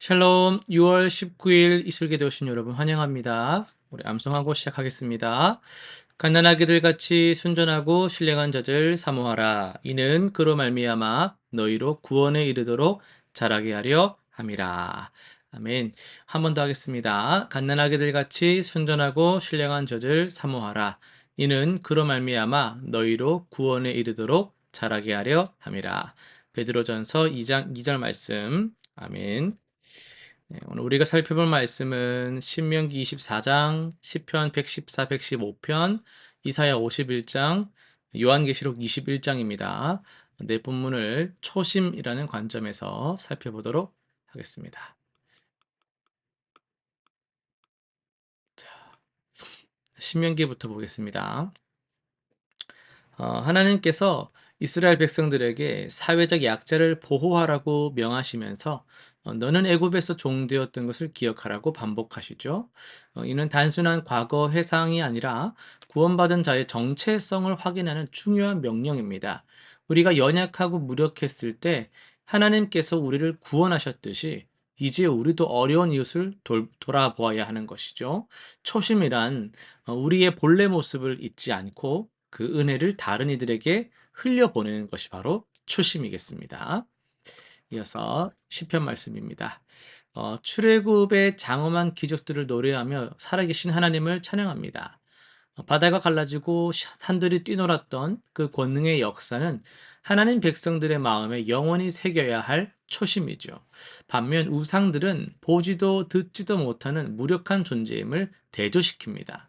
샬롬 6월 19일 이슬기도 오신 여러분 환영합니다. 우리 암송하고 시작하겠습니다. 갓난아기들 같이 순전하고 신령한 자들 사모하라. 이는 그로 말미암아 너희로 구원에 이르도록 자라게 하려 함이라. 아멘. 한 번 더 하겠습니다. 갓난아기들 같이 순전하고 신령한 자들 사모하라. 이는 그로 말미암아 너희로 구원에 이르도록 자라게 하려 함이라. 베드로전서 2장 2절 말씀. 아멘. 네, 오늘 우리가 살펴볼 말씀은 신명기 24장, 시편 114, 115편, 이사야 51장, 요한계시록 21장입니다. 네 본문을 초심이라는 관점에서 살펴보도록 하겠습니다. 자, 신명기부터 보겠습니다. 하나님께서 이스라엘 백성들에게 사회적 약자를 보호하라고 명하시면서 너는 애굽에서 종되었던 것을 기억하라고 반복하시죠. 이는 단순한 과거 회상이 아니라 구원받은 자의 정체성을 확인하는 중요한 명령입니다. 우리가 연약하고 무력했을 때 하나님께서 우리를 구원하셨듯이 이제 우리도 어려운 이웃을 돌아보아야 하는 것이죠. 초심이란 우리의 본래 모습을 잊지 않고 그 은혜를 다른 이들에게 흘려보내는 것이 바로 초심이겠습니다. 이어서 시편 말씀입니다. 출애굽의 장엄한 기적들을 노래하며 살아계신 하나님을 찬양합니다. 바다가 갈라지고 산들이 뛰놀았던 그 권능의 역사는 하나님 백성들의 마음에 영원히 새겨야 할 초심이죠. 반면 우상들은 보지도 듣지도 못하는 무력한 존재임을 대조시킵니다.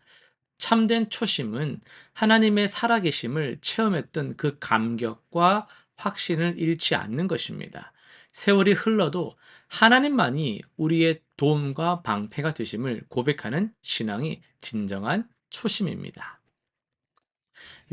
참된 초심은 하나님의 살아계심을 체험했던 그 감격과 확신을 잃지 않는 것입니다. 세월이 흘러도 하나님만이 우리의 도움과 방패가 되심을 고백하는 신앙이 진정한 초심입니다.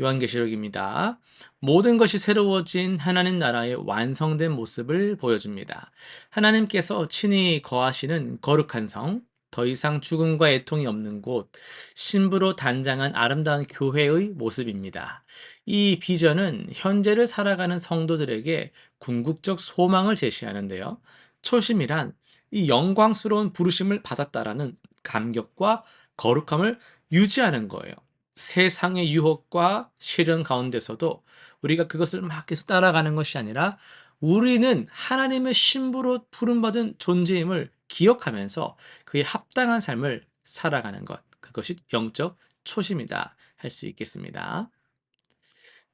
요한계시록입니다. 모든 것이 새로워진 하나님 나라의 완성된 모습을 보여줍니다. 하나님께서 친히 거하시는 거룩한 성, 더 이상 죽음과 애통이 없는 곳, 신부로 단장한 아름다운 교회의 모습입니다. 이 비전은 현재를 살아가는 성도들에게 궁극적 소망을 제시하는데요. 초심이란 이 영광스러운 부르심을 받았다라는 감격과 거룩함을 유지하는 거예요. 세상의 유혹과 시련 가운데서도 우리가 그것을 막 계속 따라가는 것이 아니라 우리는 하나님의 신부로 부름받은 존재임을 기억하면서 그에 합당한 삶을 살아가는 것. 그것이 영적 초심이다 할 수 있겠습니다.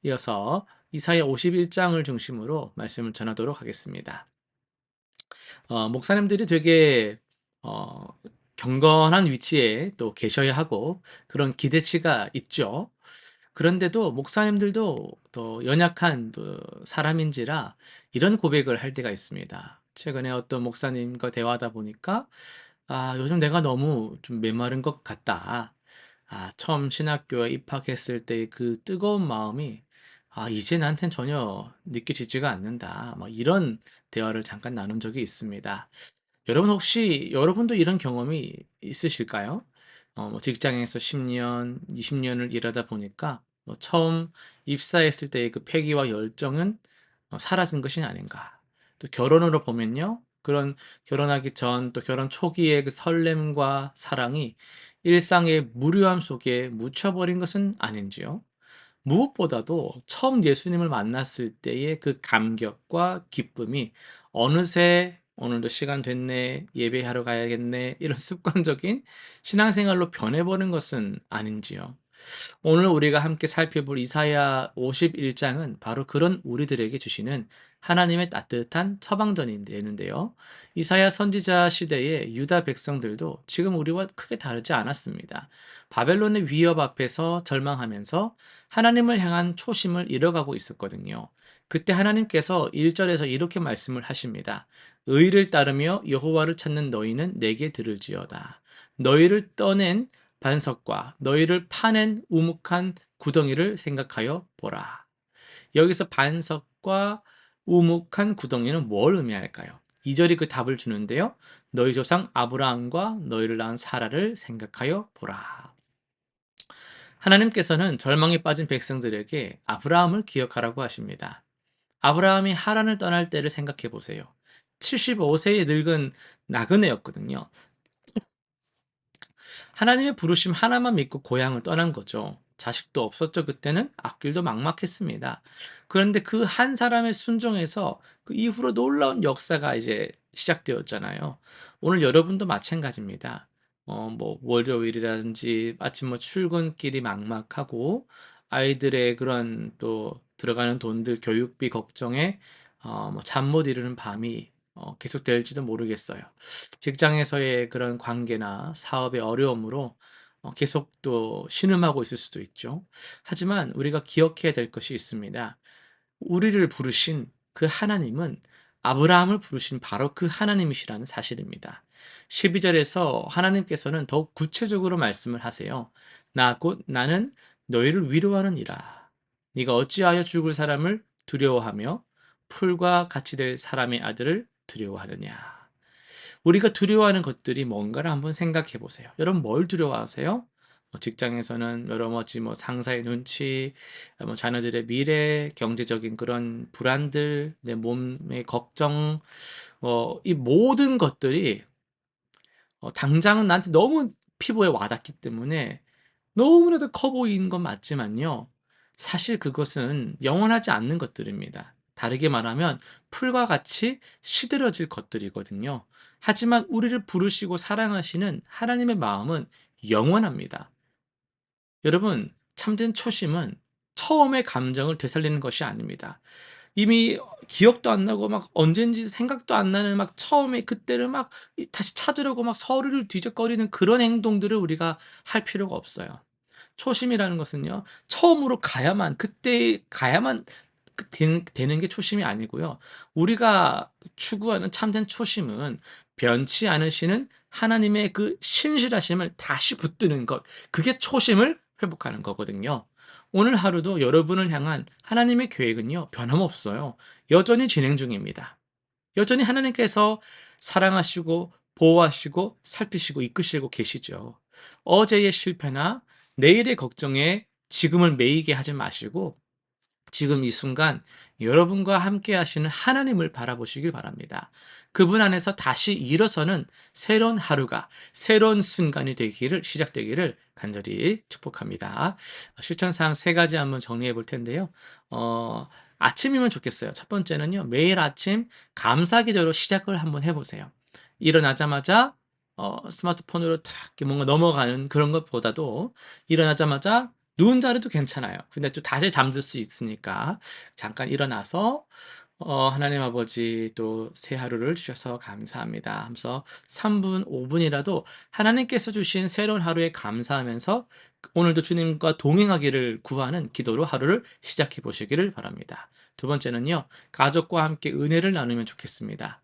이어서 이사야 51장을 중심으로 말씀을 전하도록 하겠습니다. 목사님들이 되게 어, 경건한 위치에 또 계셔야 하고 그런 기대치가 있죠. 그런데도 목사님들도 또 연약한 또 사람인지라 이런 고백을 할 때가 있습니다. 최근에 어떤 목사님과 대화하다 보니까 요즘 내가 너무 좀 메마른 것 같다. 처음 신학교에 입학했을 때 그 뜨거운 마음이 이제 나한텐 전혀 느껴지지가 않는다. 뭐 이런 대화를 잠깐 나눈 적이 있습니다. 여러분 혹시 여러분도 이런 경험이 있으실까요? 뭐 직장에서 10년, 20년을 일하다 보니까 뭐 처음 입사했을 때의 그 패기와 열정은 사라진 것이 아닌가. 또 결혼으로 보면요. 그런 결혼하기 전 또 결혼 초기의 그 설렘과 사랑이 일상의 무료함 속에 묻혀버린 것은 아닌지요. 무엇보다도 처음 예수님을 만났을 때의 그 감격과 기쁨이 어느새 '오늘도 시간 됐네. 예배하러 가야겠네.' 이런 습관적인 신앙생활로 변해버린 것은 아닌지요. 오늘 우리가 함께 살펴볼 이사야 51장은 바로 그런 우리들에게 주시는 하나님의 따뜻한 처방전인데요. 이사야 선지자 시대의 유다 백성들도 지금 우리와 크게 다르지 않았습니다. 바벨론의 위협 앞에서 절망하면서 하나님을 향한 초심을 잃어가고 있었거든요. 그때 하나님께서 1절에서 이렇게 말씀을 하십니다. 의를 따르며 여호와를 찾는 너희는 내게 들을지어다. 너희를 떠낸 반석과 너희를 파낸 우묵한 구덩이를 생각하여 보라. 여기서 반석과 우묵한 구덩이는 뭘 의미할까요? 2절이 그 답을 주는데요. 너희 조상 아브라함과 너희를 낳은 사라를 생각하여 보라. 하나님께서는 절망에 빠진 백성들에게 아브라함을 기억하라고 하십니다. 아브라함이 하란을 떠날 때를 생각해 보세요. 75 세의 늙은 나그네였거든요. 하나님의 부르심 하나만 믿고 고향을 떠난 거죠. 자식도 없었죠 그때는. 앞길도 막막했습니다. 그런데 그 한 사람의 순종에서 그 이후로 놀라운 역사가 이제 시작되었잖아요. 오늘 여러분도 마찬가지입니다. 뭐 월요일이라든지 마침 뭐 출근길이 막막하고 아이들의 그런 또 들어가는 돈들 교육비 걱정에 뭐 잠 못 이루는 밤이 계속될지도 모르겠어요. 직장에서의 그런 관계나 사업의 어려움으로 계속 또 신음하고 있을 수도 있죠. 하지만 우리가 기억해야 될 것이 있습니다. 우리를 부르신 그 하나님은 아브라함을 부르신 바로 그 하나님이시라는 사실입니다. 12절에서 하나님께서는 더욱 구체적으로 말씀을 하세요. 나 곧 나는 너희를 위로하느니라. 네가 어찌하여 죽을 사람을 두려워하며 풀과 같이 될 사람의 아들을 두려워하느냐. 우리가 두려워하는 것들이 뭔가를 한번 생각해 보세요. 여러분 뭘 두려워하세요? 직장에서는 여러 가지 뭐 상사의 눈치, 뭐 자녀들의 미래, 경제적인 그런 불안들, 내 몸의 걱정, 이 모든 것들이 당장은 나한테 너무 피부에 와닿기 때문에 너무나도 커 보이는 건 맞지만요. 사실 그것은 영원하지 않는 것들입니다. 다르게 말하면 풀과 같이 시들어질 것들이거든요. 하지만 우리를 부르시고 사랑하시는 하나님의 마음은 영원합니다. 여러분, 참된 초심은 처음의 감정을 되살리는 것이 아닙니다. 이미 기억도 안 나고 막 언젠지 생각도 안 나는 막 처음에 그때를 막 다시 찾으려고 막 서류를 뒤적거리는 그런 행동들을 우리가 할 필요가 없어요. 초심이라는 것은요. 처음으로 가야만 그때 가야만 되는 게 초심이 아니고요. 우리가 추구하는 참된 초심은 변치 않으시는 하나님의 그 신실하심을 다시 붙드는 것. 그게 초심을 회복하는 거거든요. 오늘 하루도 여러분을 향한 하나님의 계획은요. 변함없어요. 여전히 진행 중입니다. 여전히 하나님께서 사랑하시고 보호하시고 살피시고 이끄시고 계시죠. 어제의 실패나 내일의 걱정에 지금을 매이게 하지 마시고 지금 이 순간 여러분과 함께 하시는 하나님을 바라보시길 바랍니다. 그분 안에서 다시 일어서는 새로운 하루가, 새로운 순간이 되기를, 시작되기를 간절히 축복합니다. 실천사항 세 가지 한번 정리해 볼 텐데요. 아침이면 좋겠어요. 첫 번째는요, 매일 아침 감사 기도로 시작을 한번 해보세요. 일어나자마자 스마트폰으로 탁 이렇게 뭔가 넘어가는 그런 것보다도 일어나자마자 누운 자리도 괜찮아요. 근데 또 다시 잠들 수 있으니까 잠깐 일어나서 하나님 아버지 또 새 하루를 주셔서 감사합니다 하면서 3 분, 5 분이라도 하나님께서 주신 새로운 하루에 감사하면서 오늘도 주님과 동행하기를 구하는 기도로 하루를 시작해 보시기를 바랍니다. 두 번째는요. 가족과 함께 은혜를 나누면 좋겠습니다.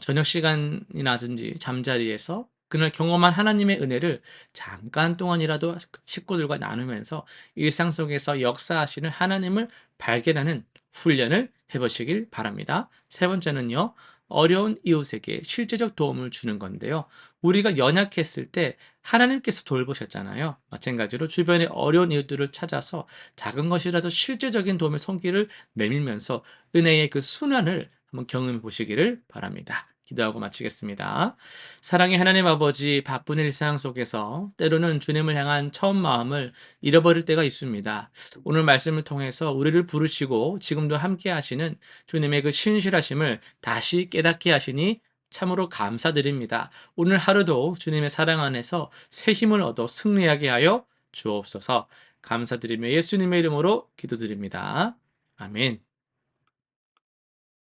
저녁 시간이라든지 잠자리에서 그날 경험한 하나님의 은혜를 잠깐 동안이라도 식구들과 나누면서 일상 속에서 역사하시는 하나님을 발견하는 훈련을 해 보시길 바랍니다. 세 번째는요. 어려운 이웃에게 실제적 도움을 주는 건데요. 우리가 연약했을 때 하나님께서 돌보셨잖아요. 마찬가지로 주변의 어려운 이웃들을 찾아서 작은 것이라도 실제적인 도움의 손길을 내밀면서 은혜의 그 순환을 한번 경험해 보시기를 바랍니다. 기도하고 마치겠습니다. 사랑의 하나님 아버지, 바쁜 일상 속에서 때로는 주님을 향한 처음 마음을 잃어버릴 때가 있습니다. 오늘 말씀을 통해서 우리를 부르시고 지금도 함께 하시는 주님의 그 신실하심을 다시 깨닫게 하시니 참으로 감사드립니다. 오늘 하루도 주님의 사랑 안에서 새 힘을 얻어 승리하게 하여 주옵소서. 감사드리며 예수님의 이름으로 기도드립니다. 아멘.